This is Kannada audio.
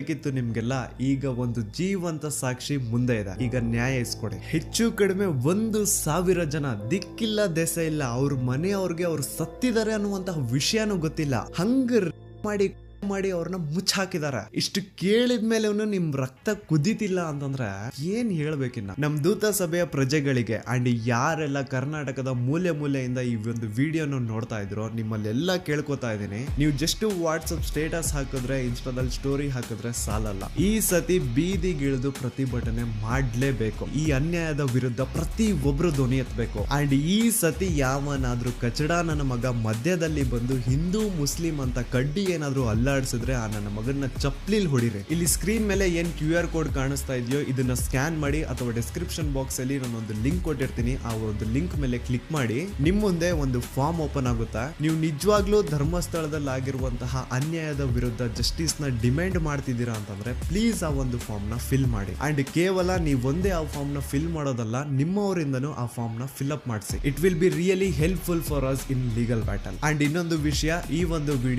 ಬೇಕಿತ್ತು ನಿಮ್ಗೆಲ್ಲ. ಈಗ ಒಂದು ಜೀವಂತ ಸಾಕ್ಷಿ ಮುಂದೆ ಇದೆ, ಈಗ ನ್ಯಾಯ ಇಸ್ಕೊಡಿ. ಹೆಚ್ಚು ಕಡಿಮೆ 1,000 ಜನ ದಿಕ್ಕಿಲ್ಲ ದೆಸೆ ಇಲ್ಲ, ಅವ್ರ ಮನೆಯವ್ರಿಗೆ ಅವ್ರು ಸತ್ತಿದ್ದಾರೆ ಅನ್ನುವಂತಹ ವಿಷಯನೂ ಗೊತ್ತಿಲ್ಲ, ಹಂಗ ಮಾಡಿ ಅವ್ರನ್ನ ಮುಚ್ಚಾಕಿದಾರೆ. ಇಷ್ಟು ಕೇಳಿದ್ಮೇಲೆ ನಿಮ್ ರಕ್ತ ಕುದಿತಿಲ್ಲ ಅಂತಂದ್ರೆ ಏನ್ ಹೇಳ್ಬೇಕಿನ್ನ. ನಮ್ ದೂತ ಸಭೆಯ ಪ್ರಜೆಗಳಿಗೆ ಅಂಡ್ ಯಾರೆಲ್ಲ ಕರ್ನಾಟಕದ ಮೂಲೆ ಮೂಲೆಯಿಂದ ಈ ಒಂದು ವಿಡಿಯೋನ ನೋಡ್ತಾ ಇದ್ರು, ನಿಮ್ಮಲ್ಲೆಲ್ಲ ಕೇಳ್ಕೊತಾ ಇದೀನಿ, ನೀವು ಜಸ್ಟ್ ವಾಟ್ಸಪ್ ಸ್ಟೇಟಸ್ ಹಾಕಿದ್ರೆ, ಇನ್ಸ್ಟಾದಲ್ಲಿ ಸ್ಟೋರಿ ಹಾಕಿದ್ರೆ ಸಾಲಲ್ಲ. ಈ ಸತಿ ಬೀದಿಗಿಳಿದು ಪ್ರತಿಭಟನೆ ಮಾಡ್ಲೇಬೇಕು. ಈ ಅನ್ಯಾಯದ ವಿರುದ್ಧ ಪ್ರತಿ ಒಬ್ರು ಧ್ವನಿ ಎತ್ತಬೇಕು. ಅಂಡ್ ಈ ಸತಿ ಯಾವನಾದ್ರೂ ಕಚಡ ನನ್ನ ಮಗ ಮಧ್ಯದಲ್ಲಿ ಬಂದು ಹಿಂದೂ ಮುಸ್ಲಿಂ ಅಂತ ಕಡ್ಡಿ ಏನಾದ್ರೂ ಅಲ್ಲಾಡಿಸಿದ್ರೆ ಆ ನನ್ನ ಮಗನ್ನ ಚಪ್ಲಿಲ್ ಹೊಡಿರಿ. ಇಲ್ಲಿ ಸ್ಕ್ರೀನ್ ಮೇಲೆ ಏನ್ QR ಕೋಡ್ ಕಾಣಿಸ್ತಾ ಇದೆಯೋ ಇದನ್ನ ಸ್ಕ್ಯಾನ್ ಮಾಡಿ, ಅಥವಾ ಡಿಸ್ಕ್ರಿಪ್ಷನ್ ಬಾಕ್ಸ್ ಅಲ್ಲಿ ನಾನೊಂದು ಲಿಂಕ್ ಕೊಟ್ಟಿರ್ತೀನಿ, ಆ ಒಂದು ಲಿಂಕ್ ಮೇಲೆ ಕ್ಲಿಕ್ ಮಾಡಿ. ನಿಮ್ ಮುಂದೆ ಒಂದು ಫಾರ್ಮ್ ಓಪನ್ ಆಗುತ್ತೆ. ನೀವು ನಿಜವಾಗ್ಲೂ ಧರ್ಮಸ್ಥಳದಲ್ಲಿ ಆಗಿರುವಂತಹ ಅನ್ಯಾಯದ ವಿರುದ್ಧ ಜಸ್ಟಿಸ್ ನ ಡಿಮ್ಯಾಂಡ್ ಮಾಡ್ತಿದ್ದೀರಾ ಅಂತಂದ್ರೆ ಪ್ಲೀಸ್ ಆ ಒಂದು ಫಾರ್ಮ್ ನ ಫಿಲ್ ಮಾಡಿ. ಅಂಡ್ ಕೇವಲ ನೀವೊಂದೇ ಆ ಫಾರ್ಮ್ ನ ಫಿಲ್ ಮಾಡೋದಲ್ಲ, ನಿಮ್ಮವರಿಂದನೂ ಆ ಫಾರ್ಮ್ ನ ಫಿಲ್ ಅಪ್ ಮಾಡಿಸಿ. It will be really helpful for us in legal battle. And ಇನ್ನೊಂದು ವಿಷಯ, ಈ ಒಂದು ವಿಡಿಯೋ